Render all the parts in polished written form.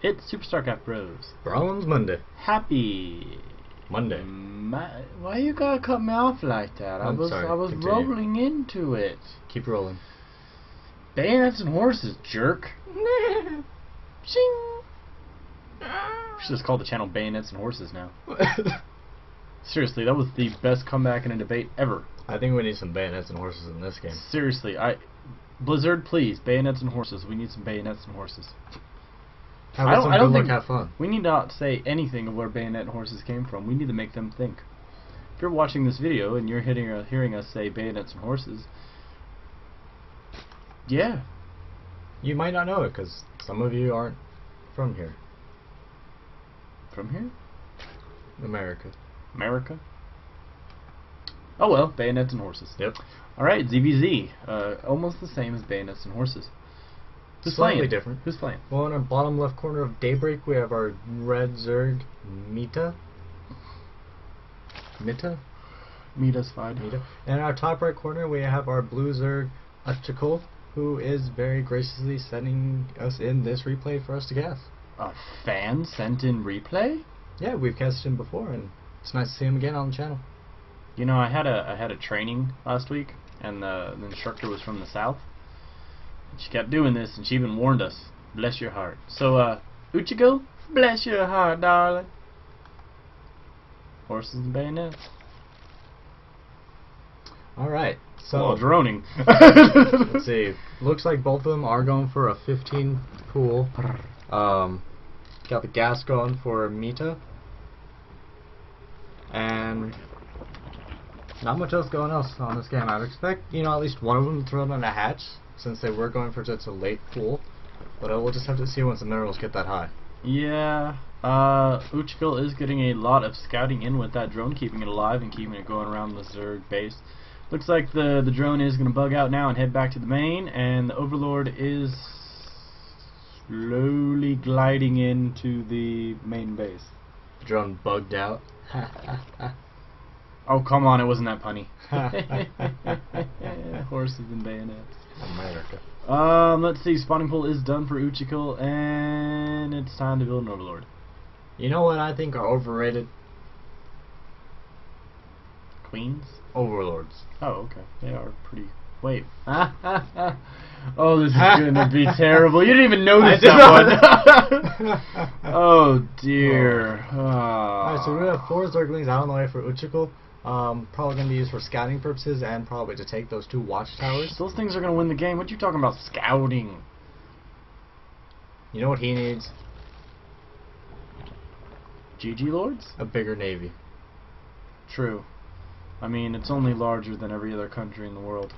It's SuperStarcraftBros. Bronze Monday. Happy Monday. Why you gotta cut me off like that? I was Continue. rolling into it. Keep rolling. Bayonets and horses, jerk. Shing. Should just call the channel Bayonets and Horses now. Seriously, that was the best comeback in a debate ever. I think we need some bayonets and horses in this game. Seriously, Blizzard, please, bayonets and horses. We need some bayonets and horses. I don't think have fun. We need not say anything of where bayonet and horses came from. We need to make them think. If you're watching this video and you're hearing us say bayonets and horses, yeah. You might not know it because some of you aren't from here. From here? America. America? Oh well, bayonets and horses. Yep. Alright, ZvZ. Almost the same as bayonets and horses. Who's Slightly playing? different. Who's playing? Well, in our bottom left corner of Daybreak, we have our red Zerg, Mita. Mita's fine. And in our top right corner, we have our blue Zerg, Utjekul, who is very graciously sending us in this replay for us to guess. A fan sent in replay? Yeah, we've guessed him before, and it's nice to see him again on the channel. You know, I had a training last week, and the instructor was from the south. She kept doing this, and she even warned us. Bless your heart. So, Utjekul, bless your heart, darling. Horses and bayonets. Alright, so... Well, droning. Let's see. Looks like both of them are going for a 15 pool. Got the gas going for Mita. And... not much else going on this game. I'd expect, you know, at least one of them to throw down a hatch, since they were going for such a late pool. But we'll just have to see once the minerals get that high. Yeah, Utjekul is getting a lot of scouting in with that drone, keeping it alive and keeping it going around the Zerg base. Looks like the drone is going to bug out now and head back to the main, and the Overlord is slowly gliding into the main base. The drone bugged out. Oh, come on, it wasn't that punny. Horses and bayonets. America. Let's see, spawning pool is done for Utjekul, and it's time to build an Overlord. You know what I think are overrated? Queens? Overlords. Oh, okay. They are pretty... Wait. Oh, this is gonna be terrible. You didn't even notice that one. Oh, dear. Alright, so we have 4 Zerglings out on the way for Utjekul. Probably going to be used for scouting purposes and probably to take those 2 watchtowers. Those things are going to win the game. What are you talking about, scouting? You know what he needs? GG Lords? A bigger navy. True. I mean, it's only larger than every other country in the world.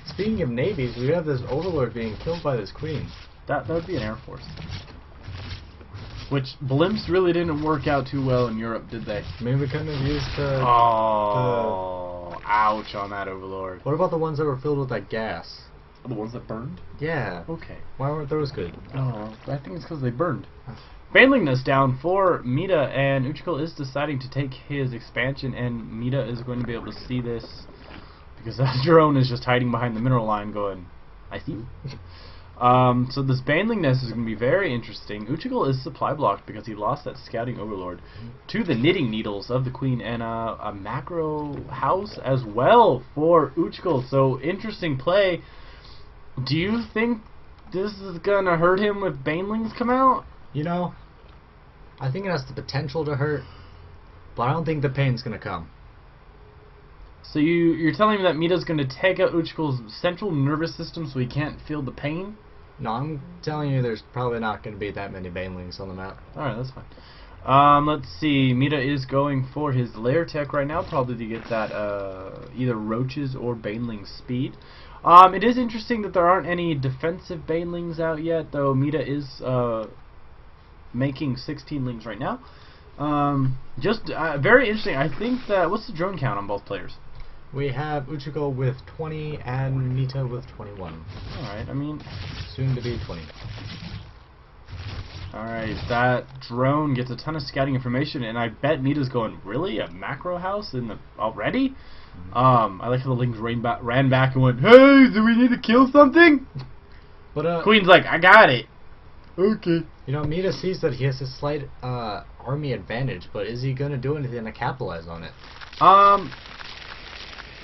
Speaking of navies, we have this Overlord being killed by this queen. That would be an Air Force. Which, blimps really didn't work out too well in Europe, did they? Maybe we couldn't have used ouch on that Overlord. What about the ones that were filled with that gas? The ones that burned? Yeah. Okay. Why weren't those good? Oh, I think it's because they burned. Bandlingness down for Mita, and Utjekul is deciding to take his expansion, and Mita is going to be able to see this because that drone is just hiding behind the mineral line going, I see. So this bandlingness is going to be very interesting. Utjekul is supply blocked because he lost that scouting Overlord to the knitting needles of the queen, and a macro house as well for Utjekul. So interesting play. Do you think this is going to hurt him if banelings come out? You know, I think it has the potential to hurt, but I don't think the pain's going to come. So you're telling me that Mita's going to take out Utjekul's central nervous system so he can't feel the pain? No, I'm telling you there's probably not going to be that many banelings on the map. Alright, that's fine. Let's see, Mita is going for his lair tech right now, probably to get that either roaches or baneling speed. It is interesting that there aren't any defensive banelings out yet, though Mita is making 16 lings right now. Just very interesting. I think that what's the drone count on both players? We have Utjekul with 20 and Mita with 21. Alright, I mean... Soon to be 20. Alright, that drone gets a ton of scouting information, and I bet Mita's going, really? A macro house in the already? I like how the lings ran back and went, hey, do we need to kill something? But Queen's like, I got it. Okay. You know, Mita sees that he has a slight army advantage, but is he going to do anything to capitalize on it?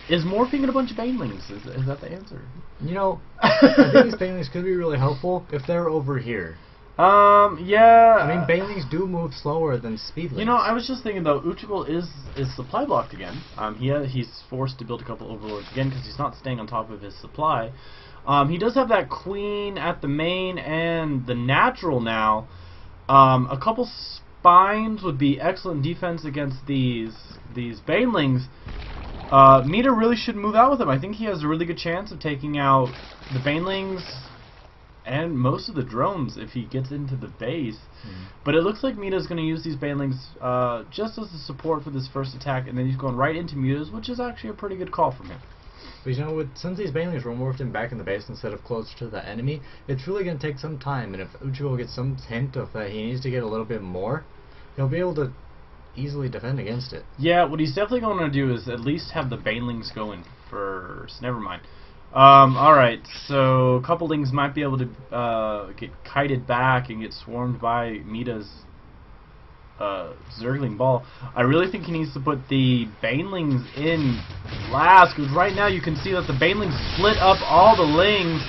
Is morphing in a bunch of banelings? Is that the answer? You know, I think these banelings could be really helpful if they're over here. Yeah. I mean, banelings do move slower than speedlings. You know, I was just thinking though, Utjekul is supply blocked again. He's forced to build a couple overlords again because he's not staying on top of his supply. He does have that queen at the main and the natural now. A couple spines would be excellent defense against these banelings. Mita really should move out with him. I think he has a really good chance of taking out the banelings and most of the drones if he gets into the base. But it looks like Mita's going to use these banelings just as a support for this first attack, and then he's going right into Muta's, which is actually a pretty good call from him. But you know, since these banelings were morphed in back in the base instead of closer to the enemy, it's really going to take some time, and if Utjekul gets some hint of that he needs to get a little bit more, he'll be able to easily defend against it. Yeah, what he's definitely going to do is at least have the banelings going first. Never mind. Alright, so a couple lings might be able to get kited back and get swarmed by Mita's Zergling ball. I really think he needs to put the banelings in last, because right now you can see that the banelings split up all the lings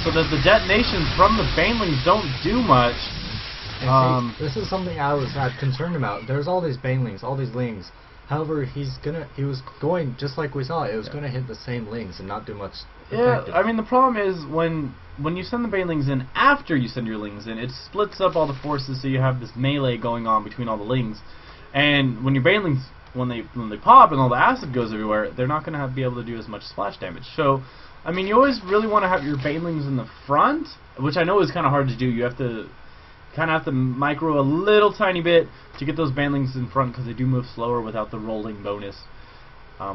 so that the detonations from the banelings don't do much. See, this is something I was concerned about. There's all these banelings, all these lings. However, he was going just like we saw. It was going to hit the same lings and not do much. Yeah, I mean the problem is when you send the banelings in after you send your lings in, it splits up all the forces, so you have this melee going on between all the lings. And when your banelings, when they pop and all the acid goes everywhere, they're not going to be able to do as much splash damage. So, I mean, you always really want to have your banelings in the front, which I know is kind of hard to do. You have to kind of have to micro a little tiny bit to get those banelings in front because they do move slower without the rolling bonus,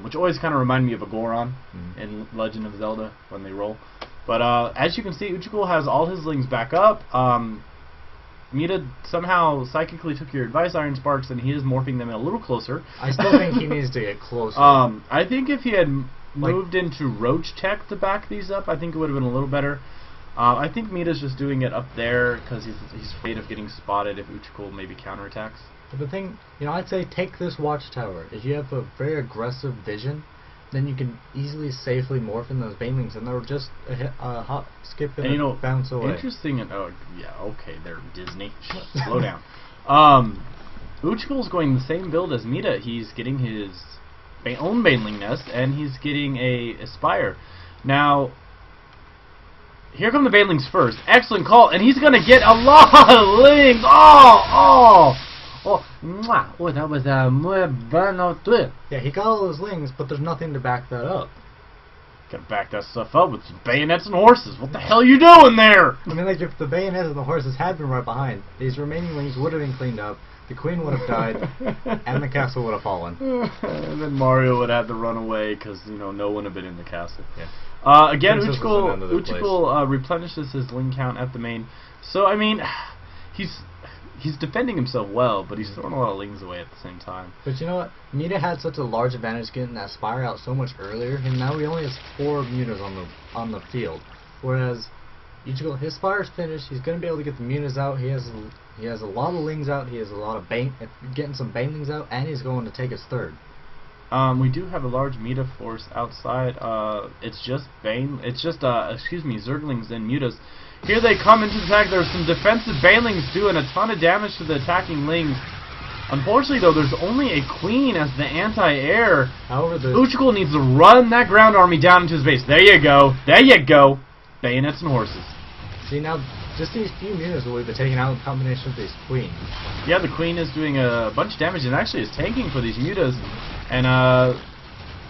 which always kind of remind me of a Goron in Legend of Zelda when they roll. But as you can see, Utjekul has all his lings back up. Mita somehow psychically took your advice, Iron Sparks, and he is morphing them in a little closer. I still think he needs to get closer. I think if he had moved into Roach Tech to back these up, I think it would have been a little better. I think Mita's just doing it up there because he's afraid of getting spotted if Utjekul maybe counterattacks. But the thing, you know, I'd say take this watchtower. If you have a very aggressive vision, then you can easily safely morph in those banelings, and they're just a hop, skip, and a bounce away. Interesting. Oh, yeah, okay, they're Disney. Slow down. Utjekul's going the same build as Mita. He's getting his own baneling nest, and he's getting a Aspire. Now, here come the banelings first. Excellent call, and he's going to get a lot of lings. Oh, mwah. Oh, that was a muy bueno tweet. Yeah, he got all those lings, but there's nothing to back that up. Gotta back that stuff up with some bayonets and horses. What the hell are you doing there? I mean, like, if the bayonets and the horses had been right behind, these remaining lings would have been cleaned up, the queen would have died, and the castle would have fallen. And then Mario would have to run away because, you know, no one would have been in the castle. Yeah. Again, Utjekul replenishes his ling count at the main. So, I mean, he's defending himself well, but he's throwing a lot of lings away at the same time. But you know what? Mita had such a large advantage getting that Spire out so much earlier, and now he only has 4 mutas on the field. Whereas Utjekul, his Spire's finished. He's going to be able to get the mutas out. He has a lot of lings out. He has a lot of getting some banelings out, and he's going to take his third. We do have a large Mita force outside. It's just Zerglings and Mutas. Here they come into the attack. There's some defensive banelings doing a ton of damage to the attacking lings. Unfortunately, though, there's only a queen as the anti-air. However, Utjekul needs to run that ground army down into his base. There you go. There you go. Bayonets and horses. See, now, just these few mutas will be taken out in combination with these queens. Yeah, the queen is doing a bunch of damage and actually is tanking for these mutas. And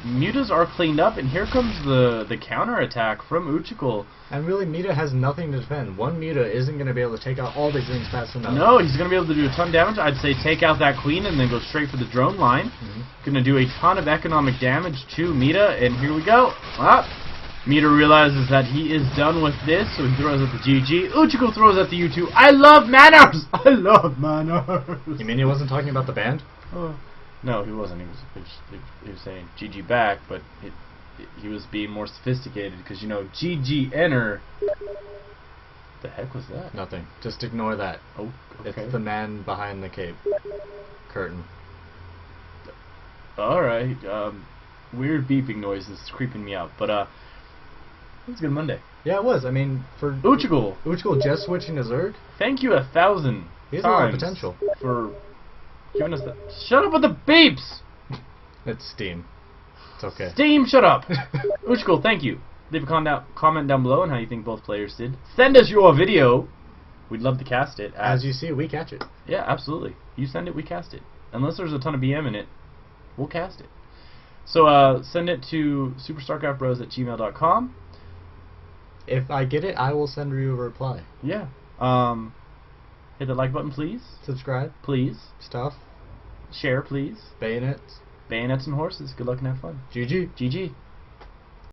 mutas are cleaned up, and here comes the counter attack from Utjekul. And really, Mita has nothing to defend. One Muta isn't going to be able to take out all these things fast enough. No, he's going to be able to do a ton of damage. I'd say take out that queen and then go straight for the drone line. Going to do a ton of economic damage to Mita, and here we go. Mita realizes that he is done with this, so he throws at the GG. Utjekul throws at the U2. I love manners! I love manners! You mean he wasn't talking about the band? No, he wasn't. He was saying GG back, but he was being more sophisticated because, you know, GG enter. The heck was that? Nothing. Just ignore that. Oh, okay. It's the man behind the cape curtain. Alright, weird beeping noises creeping me out, but it was a good Monday. Yeah, it was. I mean, for Utjekul just switching to Zerg, thank you 1,000 he has a lot of potential for giving us that. Shut up with the beeps! It's Steam. It's okay. Steam, shut up! Utjekul, thank you. Leave a comment down below on how you think both players did. Send us your video. We'd love to cast it. As you see, we catch it. Yeah, absolutely. You send it, we cast it. Unless there's a ton of BM in it, we'll cast it. So send it to SuperStarcraftBros@gmail.com. If I get it, I will send you a reply. Yeah. Hit the like button, please. Subscribe. Please. Stuff. Share, please. Bayonets. Bayonets and horses. Good luck and have fun. GG. GG.